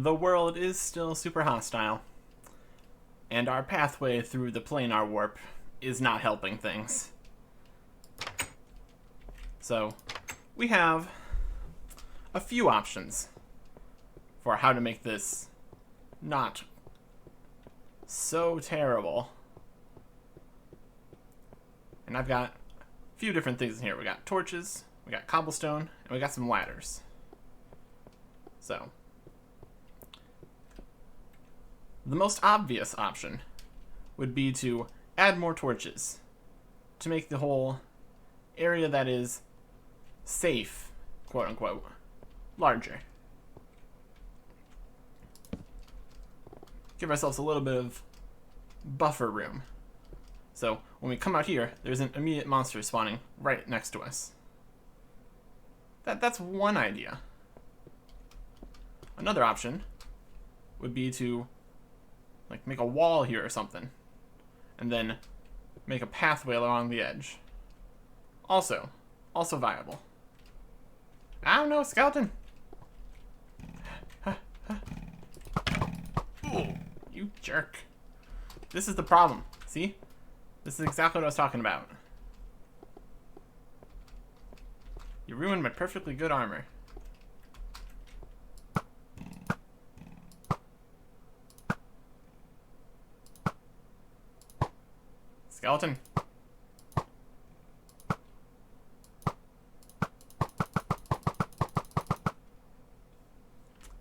the world is still super hostile, and our pathway through the planar warp is not helping things. So, we have a few options for how to make this not so terrible. And I've got a few different things in here. We got torches, we got cobblestone, and we got some ladders. So, the most obvious option would be to add more torches to make the whole area that is safe, quote unquote, larger. Give ourselves a little bit of buffer room. So when we come out here, there's an immediate monster spawning right next to us. That's one idea. Another option would be to like make a wall here or something, and then make a pathway along the edge. Also viable. I don't know, skeleton. You jerk. This is the problem. See? This is exactly what I was talking about. You ruined my perfectly good armor. Skeleton.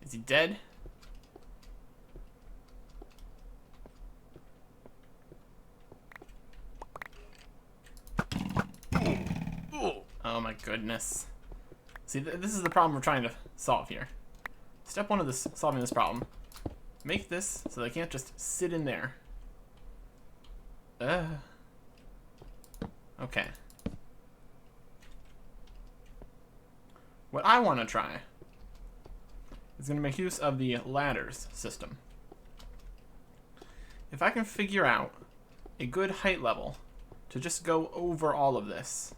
Is he dead? Oh my goodness. See, this is the problem we're trying to solve here. Step one of this solving this problem. Make this so they can't just sit in there. Okay. What I want to try is going to make use of the ladders system. If I can figure out a good height level to just go over all of this,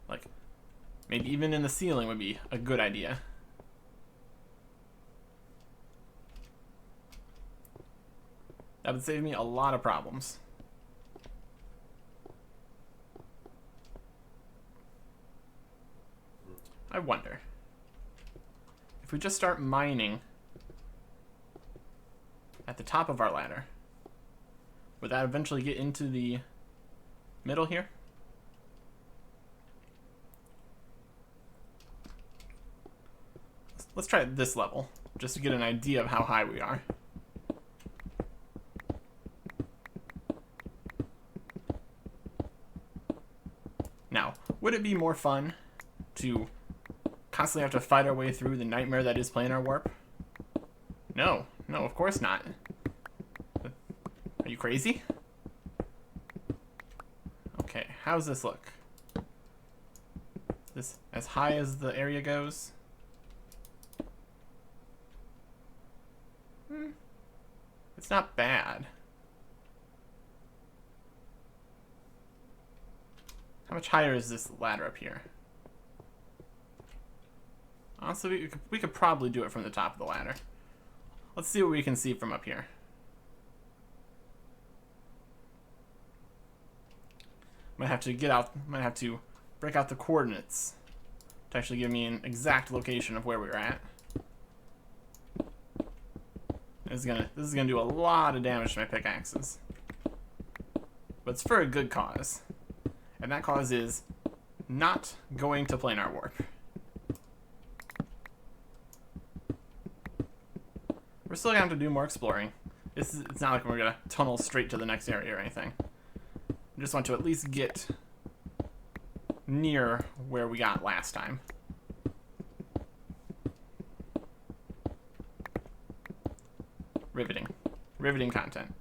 like maybe even in the ceiling would be a good idea. That would save me a lot of problems. I wonder if we just start mining at the top of our ladder, would that eventually get into the middle here? Let's try at this level, just to get an idea of how high we are. Now, would it be more fun to constantly have to fight our way through the nightmare that is planar warp? No, of course not. Are you crazy? Okay, how's this look? This as high as the area goes? It's not bad. How much higher is this ladder up here? Honestly, we could probably do it from the top of the ladder. Let's see what we can see from up here. Might have to break out the coordinates to actually give me an exact location of where we're at. This is gonna do a lot of damage to my pickaxes. But it's for a good cause. And that cause is not going to planar warp. We're still gonna have to do more exploring. It's not like we're gonna tunnel straight to the next area or anything. I just want to at least get near where we got last time. Riveting content.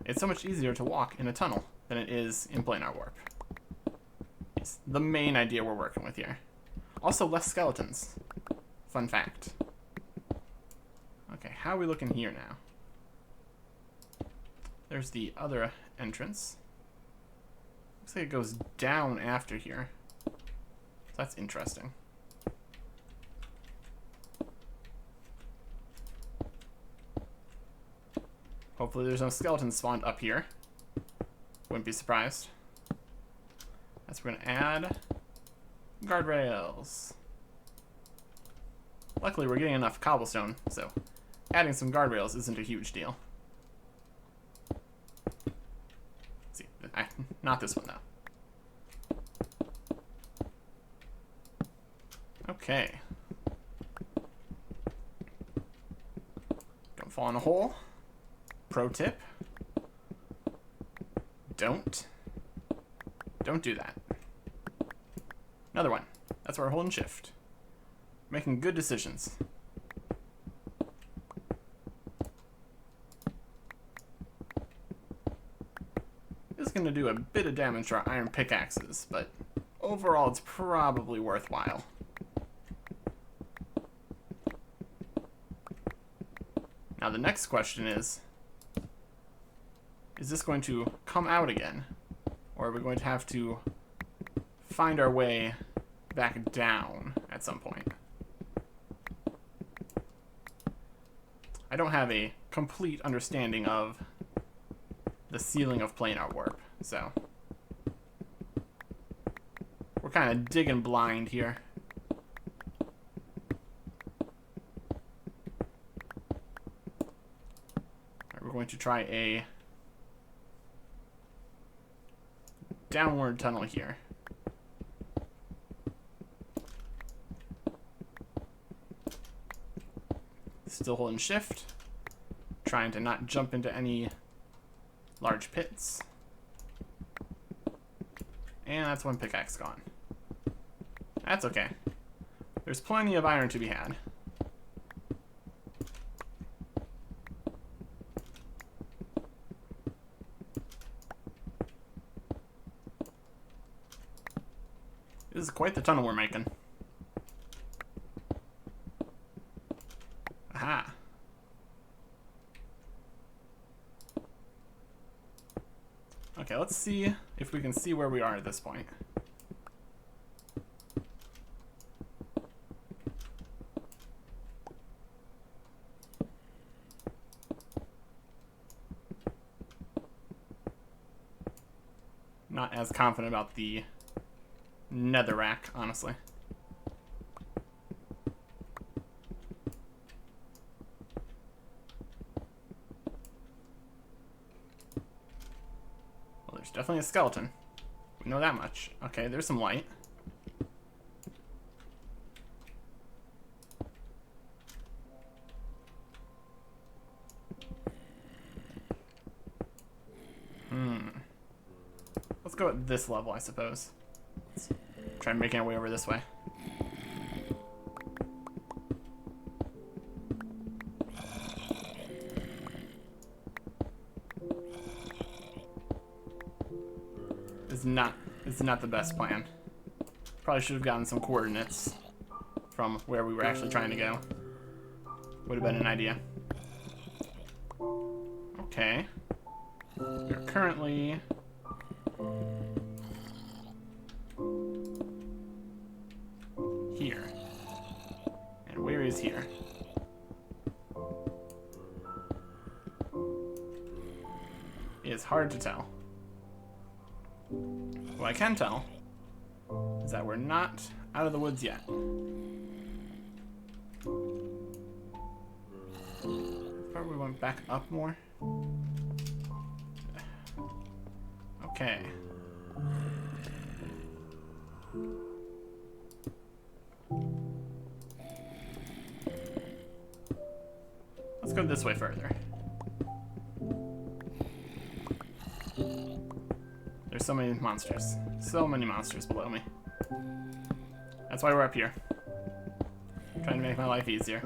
It's so much easier to walk in a tunnel than it is in planar warp. It's the main idea we're working with here. Also, less skeletons. Fun fact. Okay, how are we looking here now? There's the other entrance. Looks like it goes down after here. So that's interesting. Hopefully there's no skeletons spawned up here. Wouldn't be surprised. That's we're gonna add guardrails. Luckily we're getting enough cobblestone, so adding some guardrails isn't a huge deal. Let's see, not this one though. Okay. Don't fall in a hole. Pro tip. Don't do that. Another one. That's where we're holding shift. Making good decisions. This is going to do a bit of damage to our iron pickaxes, but overall it's probably worthwhile. Now the next question is this going to come out again? Or are we going to have to find our way back down at some point? I don't have a complete understanding of the ceiling of planar warp, so we're kind of digging blind here. We're going to try a downward tunnel here. Still holding shift, trying to not jump into any large pits. And that's one pickaxe gone. That's okay. There's plenty of iron to be had. This is quite the tunnel we're making. Aha. Okay, let's see if we can see where we are at this point. Not as confident about the netherrack, honestly. Well, there's definitely a skeleton. We know that much. Okay, there's some light. Let's go at this level, I suppose. Let's try making our way over this way. This is not the best plan. Probably should have gotten some coordinates from where we were actually trying to go. Would have been an idea. Okay. We're currently here. And where is here? It's hard to tell. What I can tell is that we're not out of the woods yet. Probably went back up more. Okay. Let's go this way further. There's so many monsters. So many monsters below me. That's why we're up here. Trying to make my life easier.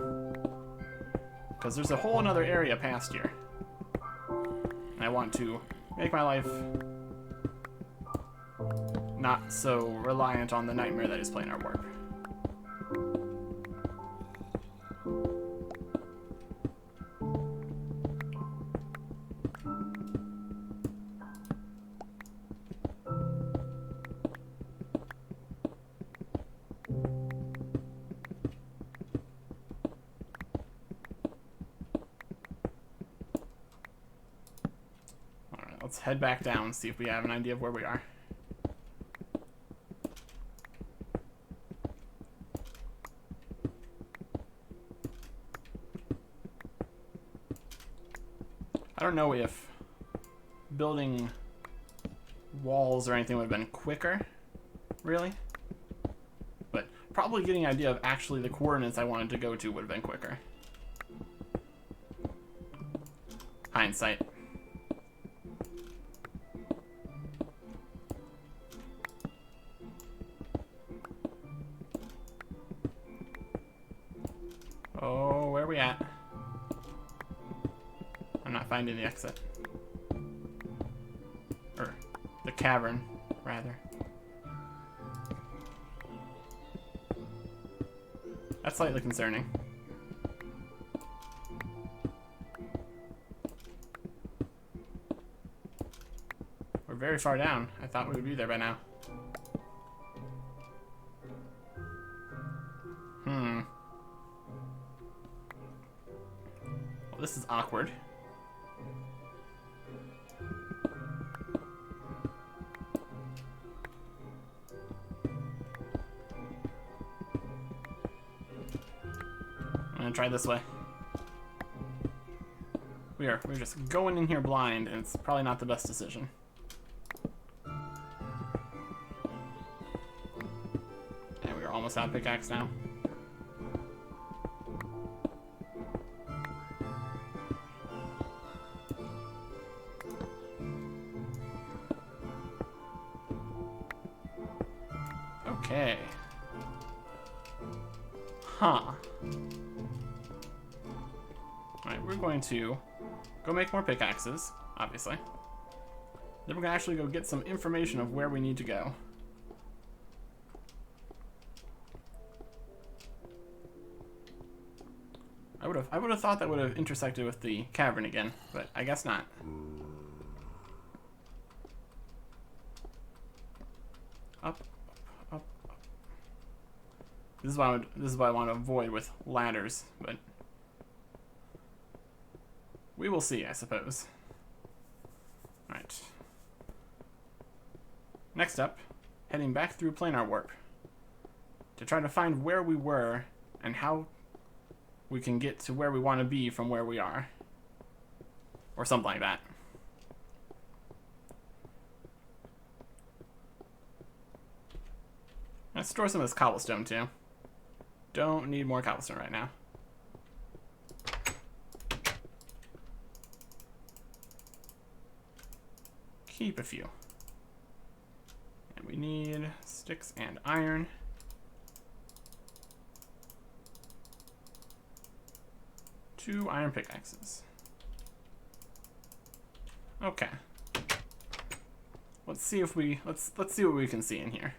Because there's a whole another area past here. And I want to make my life not so reliant on the nightmare that is Planar Warp. Let's head back down, see if we have an idea of where we are. I don't know if building walls or anything would have been quicker, really. But probably getting an idea of actually the coordinates I wanted to go to would have been quicker. Hindsight. Oh, where are we at? I'm not finding the exit. Or the cavern, rather. That's slightly concerning. We're very far down. I thought we would be there by now. Well, this is awkward. I'm gonna try this way. We're just going in here blind, and it's probably not the best decision. And we're almost out of pickaxe now. Okay. Huh. Alright, we're going to go make more pickaxes, obviously. Then we're going to actually go get some information of where we need to go. I would have thought that would have intersected with the cavern again, but I guess not. Up, up, up. This is what I want to avoid with ladders, but we will see, I suppose. Alright. Next up, heading back through Planar Warp to try to find where we were and how we can get to where we want to be from where we are. Or something like that. Let's store some of this cobblestone too. Don't need more cobblestone right now. Keep a few. And we need sticks and iron. Two iron pickaxes. Okay. Let's see if we let's see what we can see in here.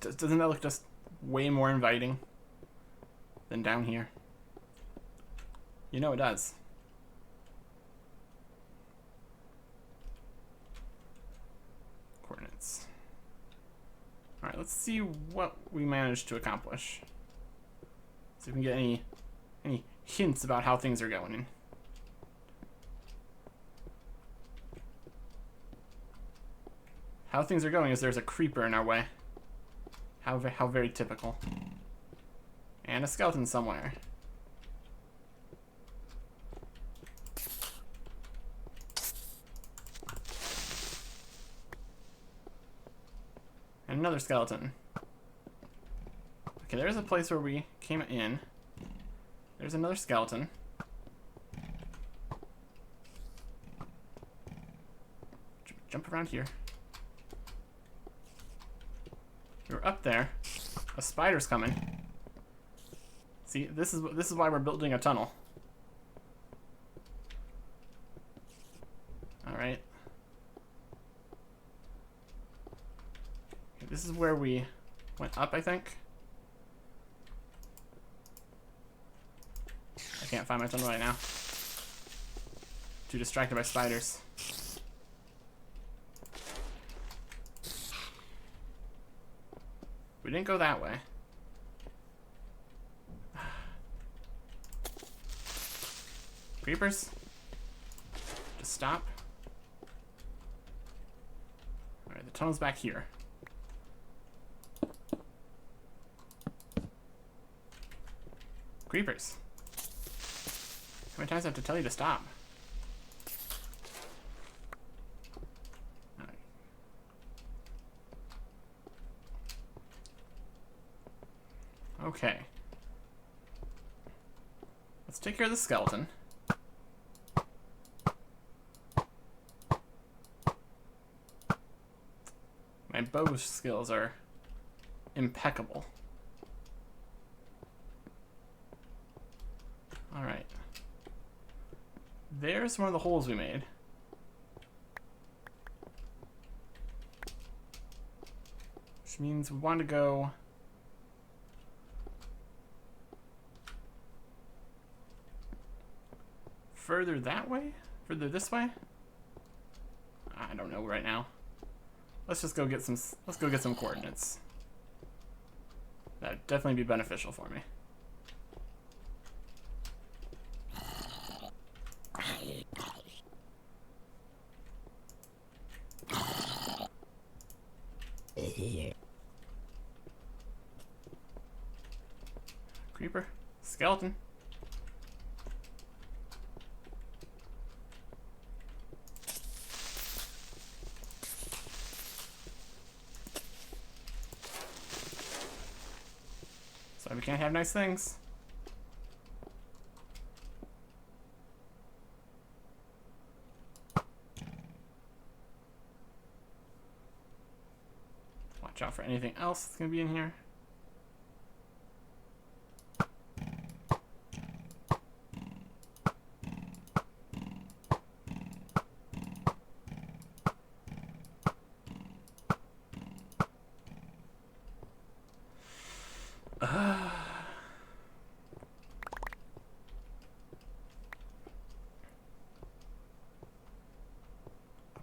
Doesn't that look just way more inviting than down here? You know it does. Coordinates. Alright, let's see what we managed to accomplish. See if we can get any hints about how things are going. How things are going is there's a creeper in our way. How very typical. And a skeleton somewhere. And another skeleton. Okay, there's a place where we came in. There's another skeleton. Jump around here. We're up there. A spider's coming. See, this is why we're building a tunnel. All right. Okay, this is where we went up, I think. I can't find my tunnel right now. Too distracted by spiders. We didn't go that way. Creepers. Just stop. Alright, the tunnel's back here. Creepers. How many times do I have to tell you to stop? Alright. Okay. Let's take care of the skeleton. My bow skills are impeccable. Alright. There's one of the holes we made. Which means we want to go further that way? Further this way? I don't know right now. Let's just go get some coordinates. That'd definitely be beneficial for me. Creeper, skeleton. So we can't have nice things. Watch out for anything else that's gonna be in here.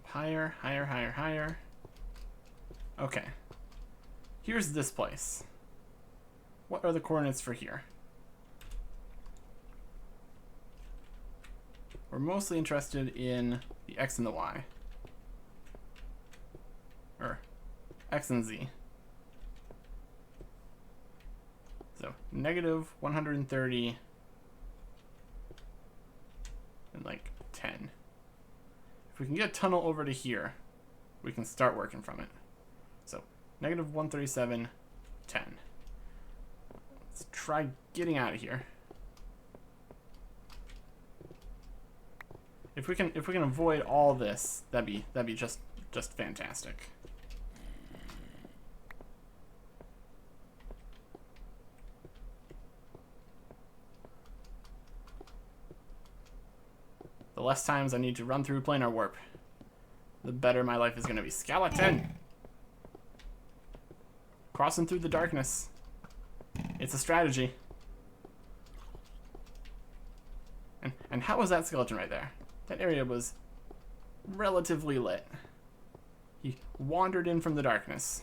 Higher, higher, higher, higher. Okay. Here's this place. What are the coordinates for here? We're mostly interested in the X and the Y. Or X and Z. So negative 130 and like 10. If we can get a tunnel over to here, we can start working from it. So, negative 137, 10. Let's try getting out of here. If we can avoid all this, that'd be just fantastic. The less times I need to run through planar warp, the better my life is going to be. Skeleton! Crossing through the darkness. It's a strategy. And how was that skeleton right there? That area was relatively lit. He wandered in from the darkness.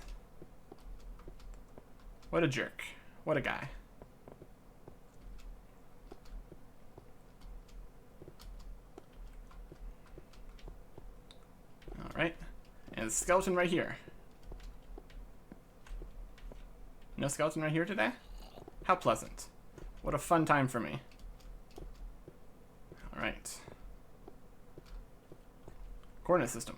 What a jerk. What a guy. Alright, and the skeleton right here. No skeleton right here today? How pleasant. What a fun time for me. Alright. Coordinate system.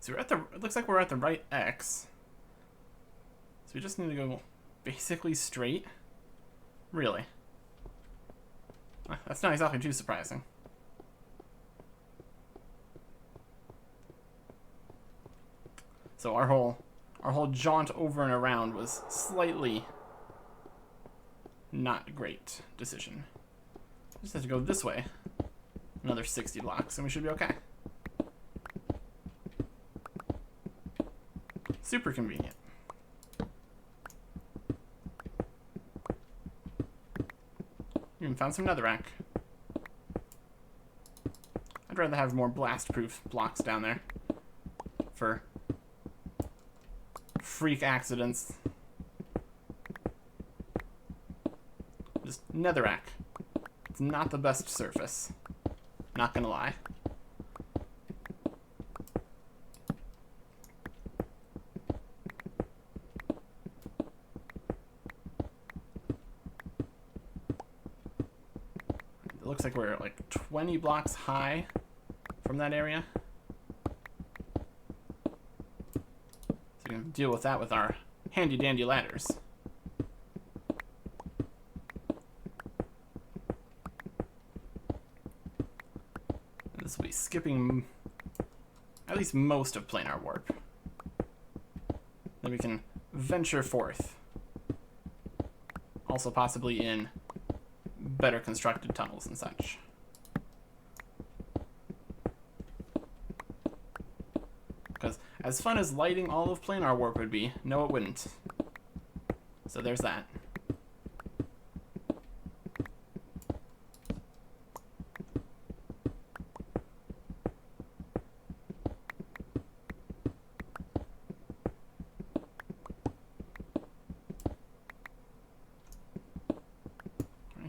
So we're at it looks like we're at the right X. So we just need to go basically straight. Really? That's not exactly too surprising. So our whole jaunt over and around was slightly not great decision. Just have to go this way. Another 60 blocks and we should be okay. Super convenient. Even found some netherrack. I'd rather have more blast-proof blocks down there for freak accidents. This netherrack. It's not the best surface. Not gonna lie. It looks like we're like 20 blocks high from that area. So we can deal with that with our handy dandy ladders. This will be skipping at least most of Planar Warp. Then we can venture forth. Also possibly in better constructed tunnels and such. Because as fun as lighting all of Planar Warp would be, no it wouldn't. So there's that.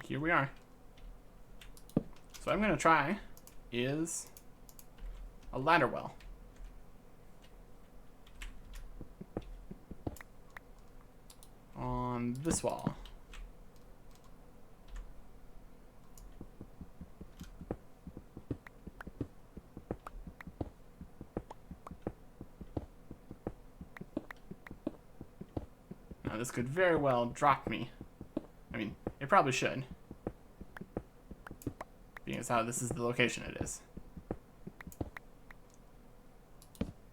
Here we are. So what I'm going to try is a ladder well. On this wall. Now this could very well drop me. I mean, it probably should. Being as how this is the location it is.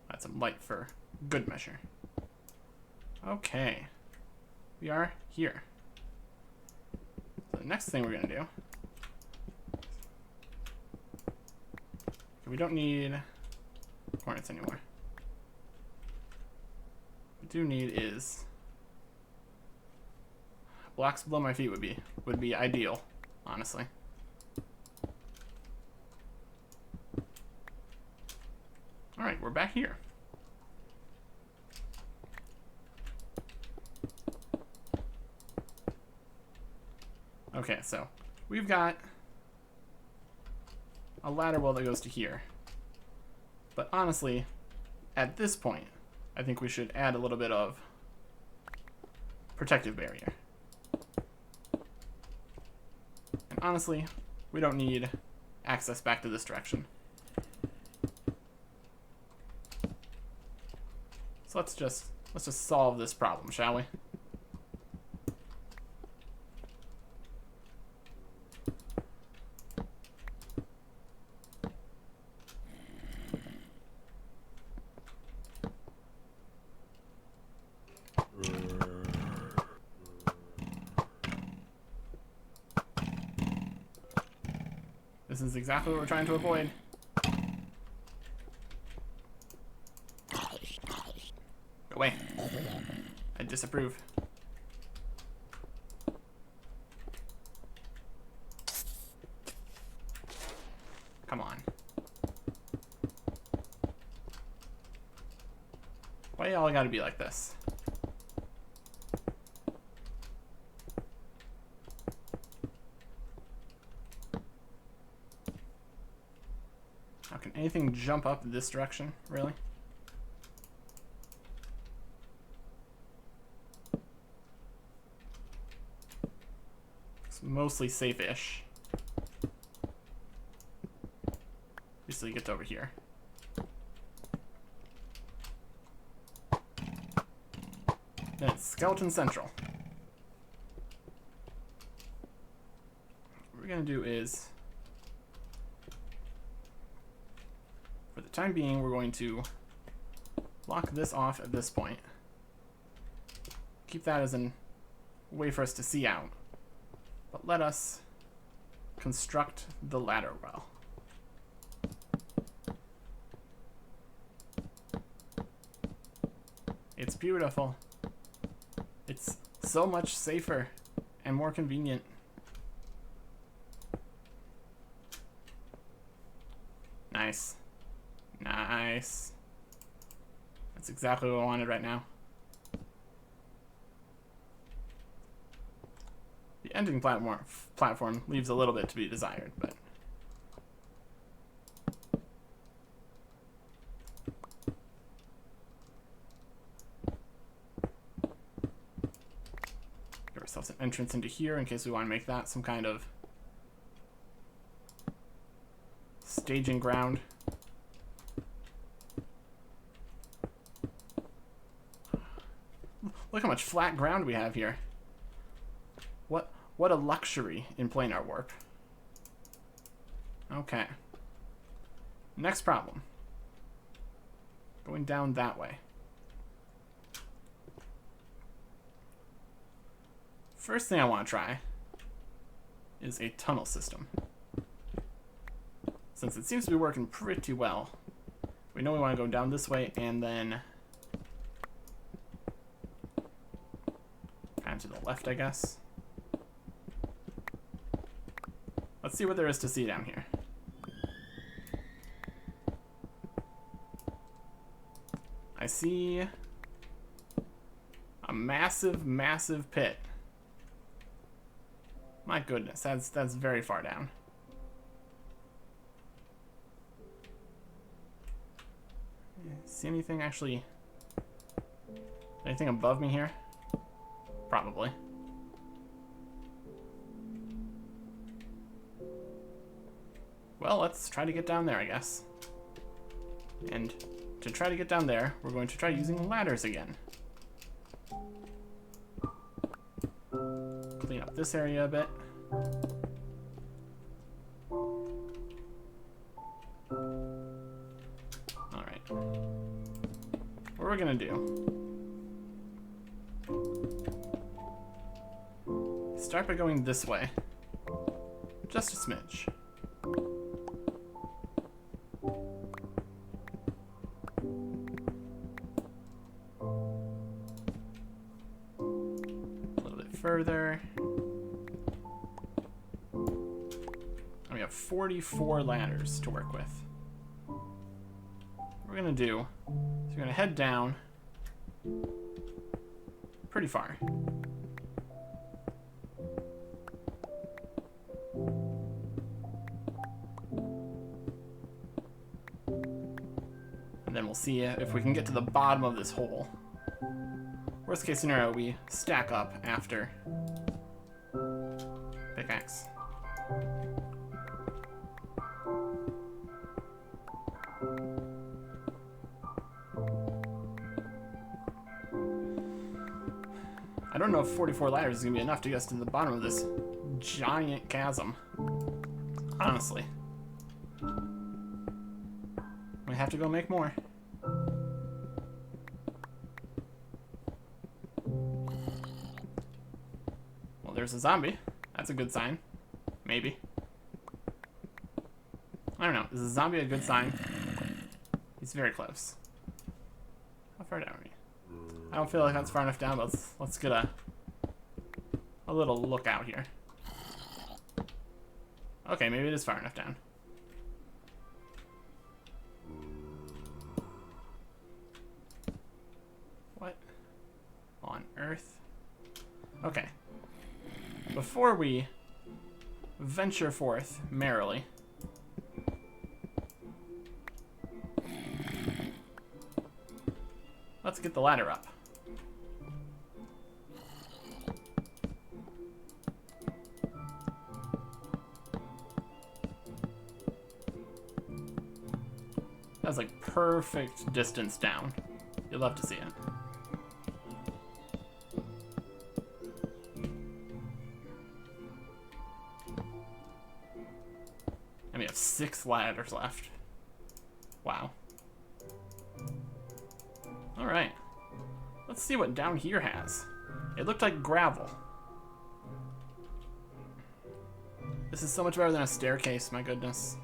That's some light for good measure. Okay. We are here. So the next thing we're going to do... We don't need hornets anymore. What we do need is... Blocks below my feet would be ideal, honestly. Alright, we're back here. Okay, so we've got a ladder well that goes to here. But honestly, at this point, I think we should add a little bit of protective barrier. And honestly, we don't need access back to this direction. So let's just solve this problem, shall we? This is exactly what we're trying to avoid. Go away. I disapprove. Come on. Why y'all gotta be like this? How can anything jump up this direction, really? It's mostly safe-ish. Just till you get over here. Then it's Skeleton Central. What we're gonna do is, for the time being, we're going to lock this off at this point. Keep that as a way for us to see out. But let us construct the ladder well. It's beautiful. It's so much safer and more convenient. Nice. Nice. That's exactly what I wanted right now. The ending platform leaves a little bit to be desired, but... Give ourselves an entrance into here in case we want to make that some kind of staging ground. Look how much flat ground we have here. What a luxury in planar warp. Okay. Next problem. Going down that way. First thing I want to try is a tunnel system. Since it seems to be working pretty well, we know we want to go down this way and then kind of to the left, I guess. Let's see what there is to see down here. I see a massive, massive pit. My goodness, that's very far down. See anything actually? Anything above me here? Probably. Well, let's try to get down there, I guess. And to try to get down there, we're going to try using ladders again. Clean up this area a bit. Alright. What we're gonna do... start by going this way. Just a smidge. Further. And we have 44 ladders to work with. What we're gonna do is we're gonna head down pretty far. And then we'll see if we can get to the bottom of this hole. Worst case scenario, we stack up after pickaxe. I don't know if 44 ladders is going to be enough to get us to the bottom of this giant chasm. Honestly. We have to go make more. There's a zombie. That's a good sign. Maybe. I don't know. Is a zombie a good sign? He's very close. How far down are we? I don't feel like that's far enough down, but let's get a little look out here. Okay, maybe it is far enough down. What on earth? Okay. Before we venture forth merrily, let's get the ladder up. That's like perfect distance down. You'll love to see it. And we have 6 ladders left. Wow. Alright. Let's see what down here has. It looked like gravel. This is so much better than a staircase, my goodness.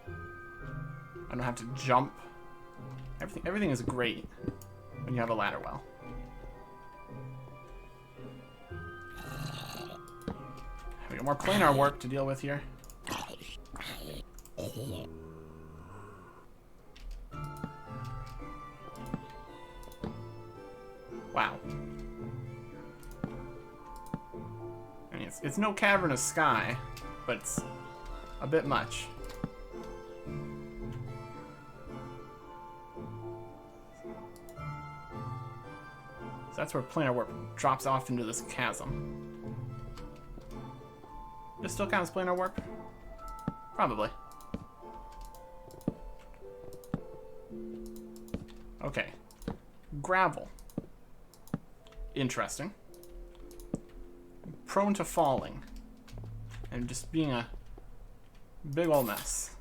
I don't have to jump. Everything is great when you have a ladder well. We got more planar warp to deal with here. Wow. It's no cavernous sky, but it's a bit much. So that's where planar warp drops off into this chasm. This still counts planar warp? Probably. Okay. Gravel. Interesting. Prone to falling. And just being a big ol' mess.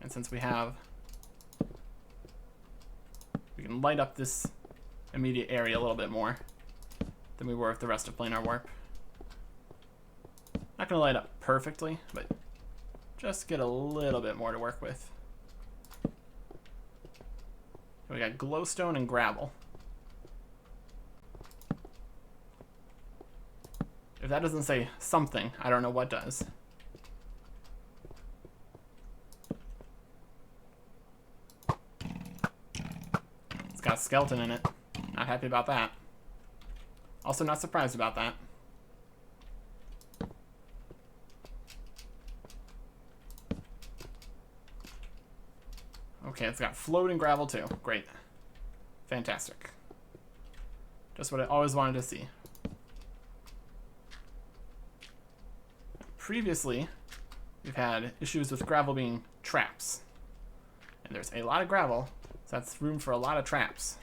And since we can light up this immediate area a little bit more than we were with the rest of planar warp. Not gonna light up perfectly, but just get a little bit more to work with. We got glowstone and gravel. If that doesn't say something, I don't know what does. It's got a skeleton in it. Not happy about that. Also not surprised about that. Okay, it's got floating gravel too. Great. Fantastic. Just what I always wanted to see. Previously, we've had issues with gravel being traps. And there's a lot of gravel, so that's room for a lot of traps.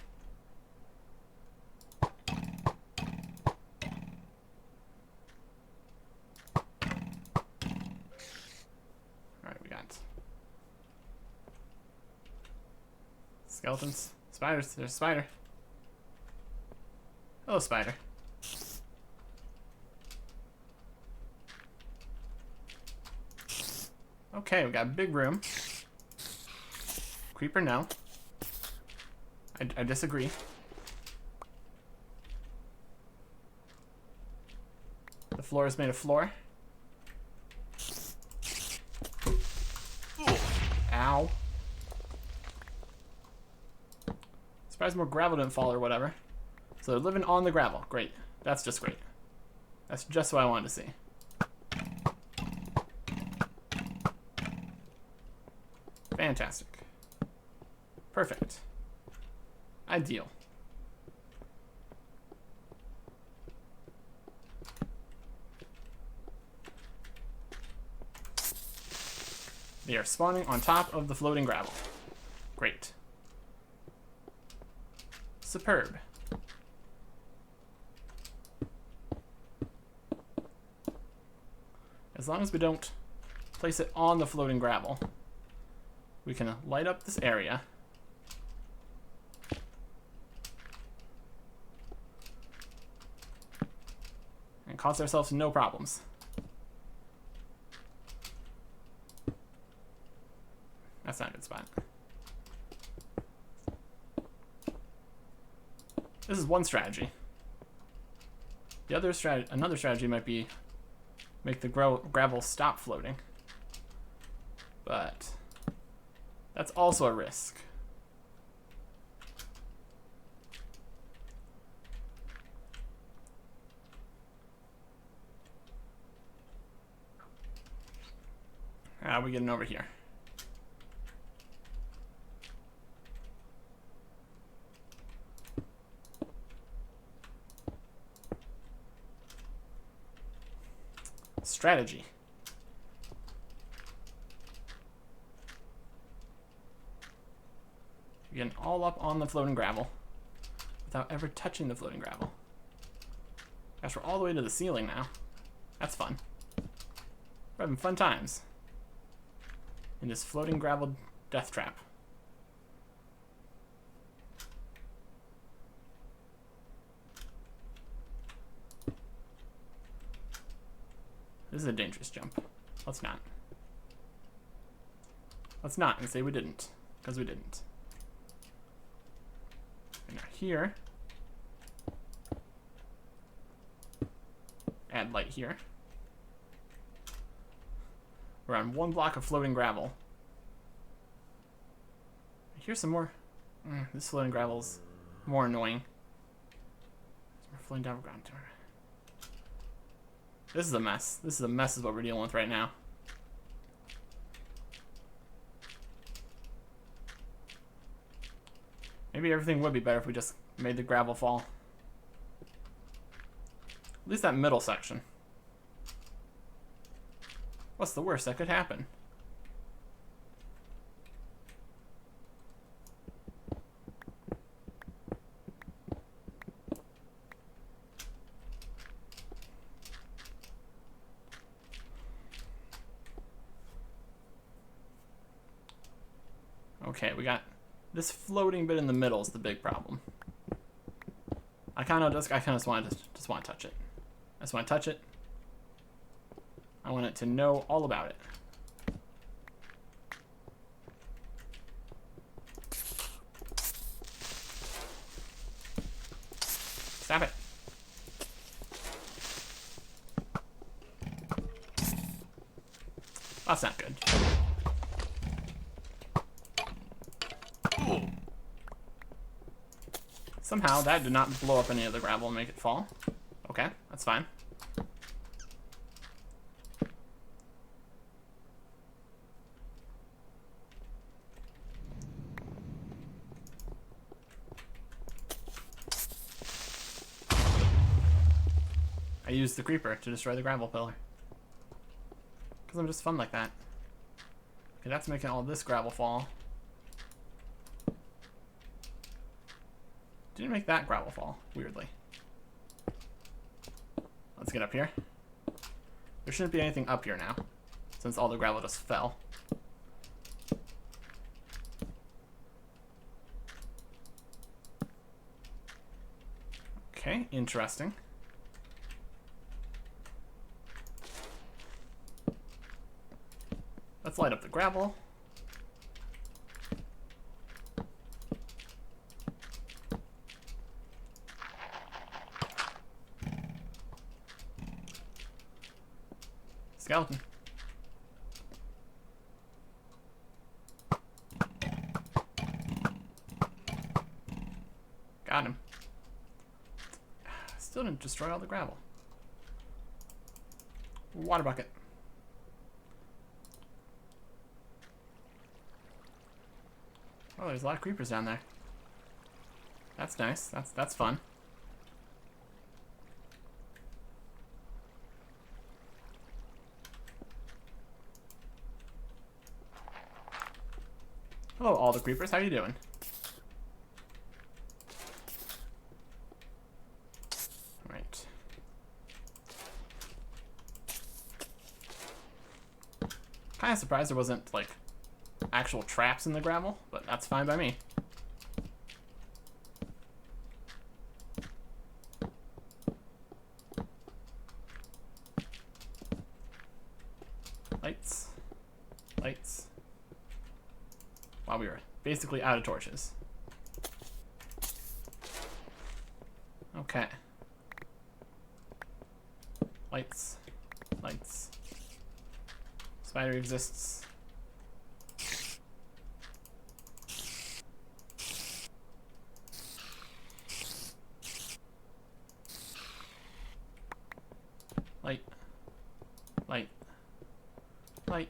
Alright, we got skeletons. Spiders. There's a spider. Hello, spider. Okay, we got a big room. Creeper, no. I disagree. The floor is made of floor. Ow. Surprised more gravel didn't fall or whatever. So they're living on the gravel. Great. That's just great. That's just what I wanted to see. Fantastic. Perfect. Ideal. They are spawning on top of the floating gravel. Great. Superb. As long as we don't place it on the floating gravel, we can light up this area. And cause ourselves no problems. That's not a good spot. This is one strategy. The other another strategy might be make the gravel stop floating. But that's also a risk. How are we getting over here? Strategy. You're getting all up on the floating gravel without ever touching the floating gravel. Gosh, we're all the way to the ceiling now. That's fun. We're having fun times in this floating gravel death trap. This is a dangerous jump. Let's not. Let's not and say we didn't, because we didn't. And now here, add light here. We're on one block of floating gravel. Here's some more. This floating gravel's more annoying. flowing down ground. This is a mess. This is a mess is what we're dealing with right now. Maybe everything would be better if we just made the gravel fall. At least that middle section. What's the worst that could happen? Okay, we got this floating bit in the middle is the big problem. I kind of just want to touch it. I just want to touch it. I want it to know all about it. Stop it. That's not good. Somehow that did not blow up any of the gravel and make it fall. Okay, that's fine. I used the creeper to destroy the gravel pillar. Because I'm just fun like that. Okay, that's making all this gravel fall. Didn't make that gravel fall, weirdly. Let's get up here. There shouldn't be anything up here now, since all the gravel just fell. Okay, interesting. Let's light up the gravel. Skeleton. Got him. Still didn't destroy all the gravel. Water bucket. Oh, there's a lot of creepers down there. That's nice. That's fun. Hello, all the creepers. How you doing? Right. Kind of surprised there wasn't, like, actual traps in the gravel, but that's fine by me. Lights. Lights. Wow, we were basically out of torches. Okay. Lights. Lights. Spider exists. Light. Light. Light.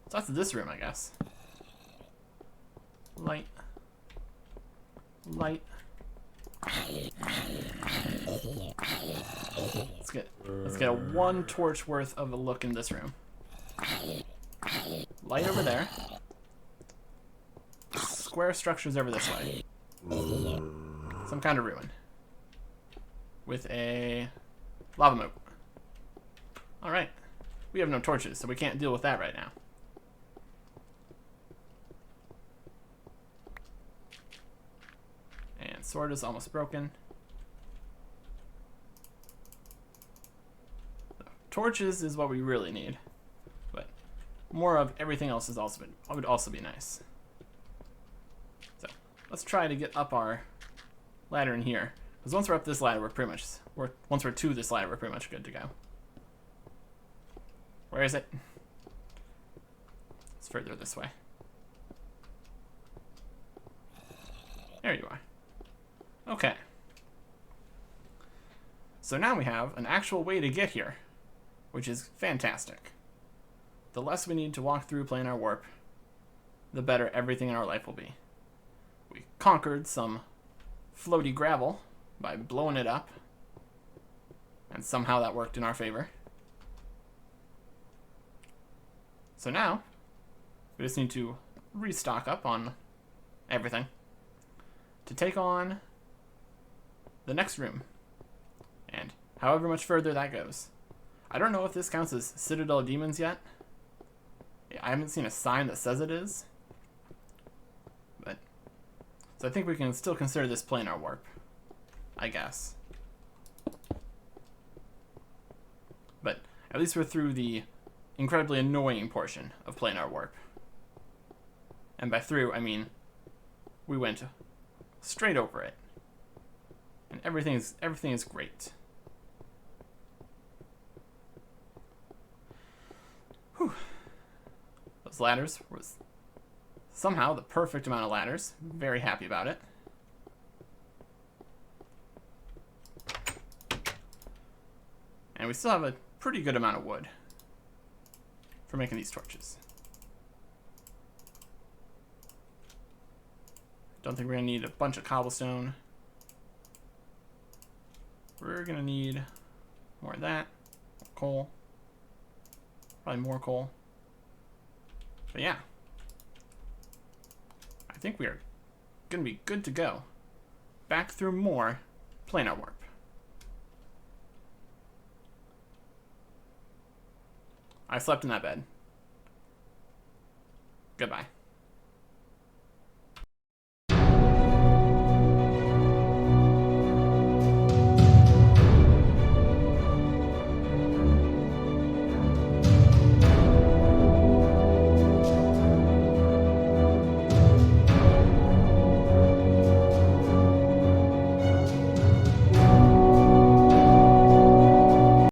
So that's this room, I guess. Light. Light. Let's get a one torch worth of a look in this room. Light over there. Square structures over this way. Some kind of ruin. With a lava moat. Alright. We have no torches, so we can't deal with that right now. And sword is almost broken. So, torches is what we really need. But more of everything else is also would also be nice. So let's try to get up our ladder in here. Because once we're up this ladder, once we're to this ladder, we're pretty much good to go. Where is it? It's further this way. There you are. Okay. So now we have an actual way to get here, which is fantastic. The less we need to walk through planar warp, the better everything in our life will be. We conquered some floaty gravel by blowing it up, and somehow that worked in our favor. So now, we just need to restock up on everything to take on the next room, and however much further that goes. I don't know if this counts as Citadel Demons yet. I haven't seen a sign that says it is. But so I think we can still consider this planar warp, I guess. But at least we're through the incredibly annoying portion of planar warp. And by through, I mean we went straight over it. And everything is great. Whew. Those ladders was somehow the perfect amount of ladders. Very happy about it. And we still have a pretty good amount of wood for making these torches. Don't think we're gonna need a bunch of cobblestone. We're gonna need more of that. Coal. Probably more coal. But yeah. I think we are gonna be good to go. Back through more planar warp. I slept in that bed. Goodbye.